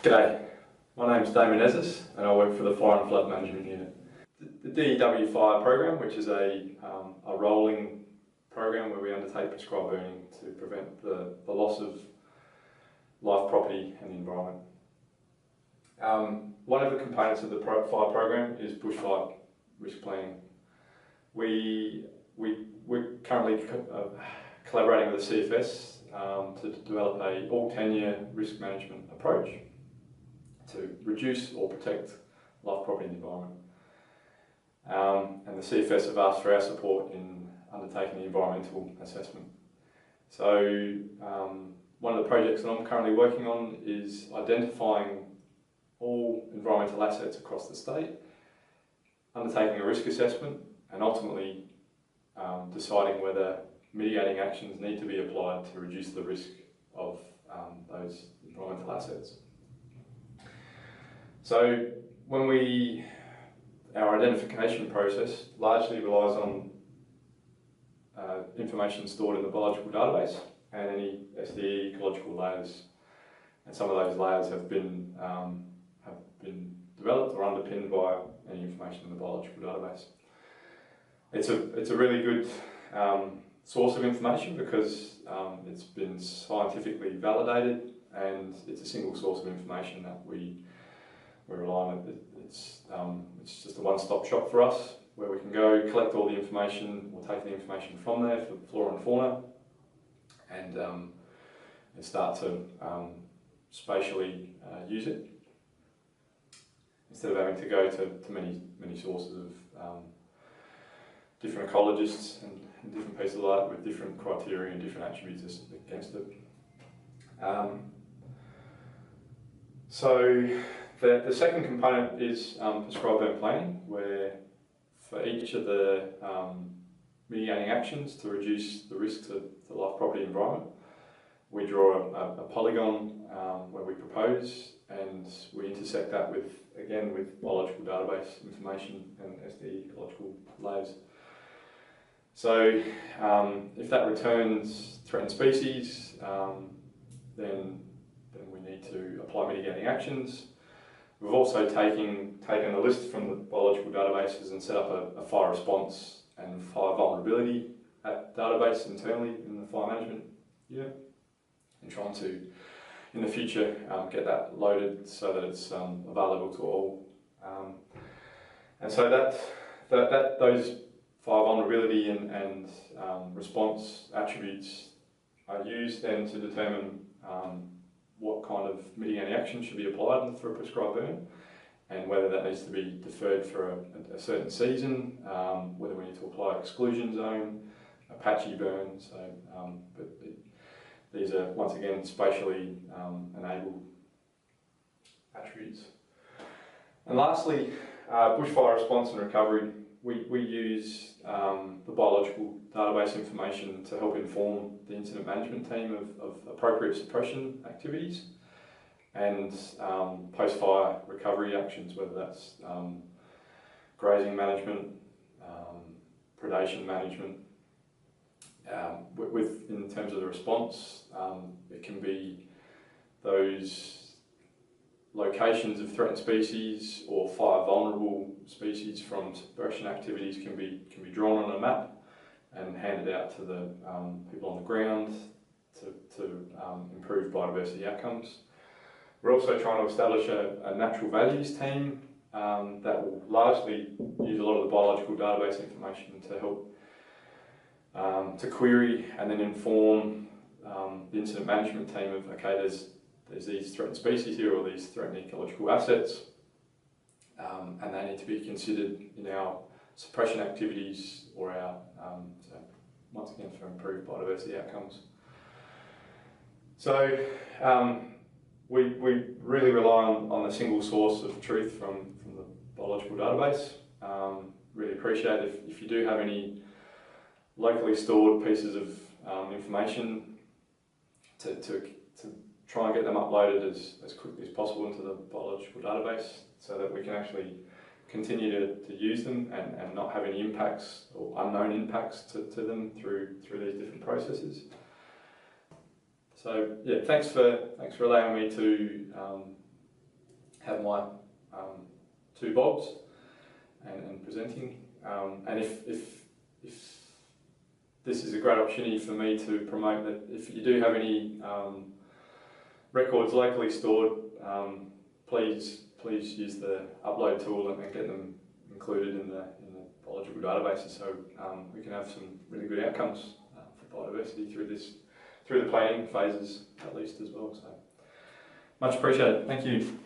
G'day, my name's Damien Ezis and I work for the Fire and Flood Management Unit. The DEW Fire Program, which is a rolling program where we undertake prescribed burning to prevent the loss of life, property and the environment. One of the components of the fire program is bushfire risk planning. We're currently collaborating with the CFS to develop a all-tenure risk management approach to reduce or protect life, property and environment. And the CFS have asked for our support in undertaking the environmental assessment. So one of the projects that I'm currently working on is identifying all environmental assets across the state, undertaking a risk assessment and ultimately deciding whether mitigating actions need to be applied to reduce the risk of those environmental assets. So our identification process largely relies on information stored in the biological database and any SDE ecological layers, and some of those layers have been developed or underpinned by any information in the biological database. It's a really good source of information because it's been scientifically validated and it's a single source of information that we rely on. It's just a one-stop shop for us where we can go collect all the information or take the information from there for flora and fauna and start to spatially use it instead of having to go to many sources of different ecologists and different pieces like that with different criteria and different attributes against it. So the second component is prescribed burn planning, where for each of the mitigating actions to reduce the risk to life, property, environment, we draw a polygon where we propose, and we intersect that with biological database information and SDE ecological layers. So if that returns threatened species, then we need to apply mitigating actions. We've also taken a list from the biological databases and set up a fire response and fire vulnerability database internally in the fire management unit, and trying to, in the future, get that loaded so that it's available to all. And so those fire vulnerability and response attributes are used then to determine what kind of mitigating action should be applied for a prescribed burn, and whether that needs to be deferred for a certain season, whether we need to apply exclusion zone, a patchy burn. So, but these are once again spatially enabled attributes. And lastly, bushfire response and recovery. We use the biological database information to help inform the incident management team of appropriate suppression activities and post-fire recovery actions, whether that's grazing management, predation management. In terms of the response, it can be those locations of threatened species or fire vulnerable species from suppression activities can be drawn on a map and handed out to the people on the ground to improve biodiversity outcomes. We're also trying to establish a natural values team that will largely use a lot of the biological database information to help to query and then inform the incident management team of, okay, there's these threatened species here or these threatened ecological assets, and they need to be considered in our suppression activities or our, so once again, for improved biodiversity outcomes. So we really rely on a single source of truth from the biological database. Really appreciate if you do have any locally stored pieces of information to try and get them uploaded as quickly as possible into the biological database so that we can actually continue to use them and not have any impacts or unknown impacts to them through these different processes. So yeah, thanks for allowing me to have my 2 bobs and presenting. And if this is a great opportunity for me to promote that if you do have any records locally stored, please use the upload tool and get them included in the biological databases, so we can have some really good outcomes for biodiversity through the planning phases at least as well. So much appreciated. Thank you.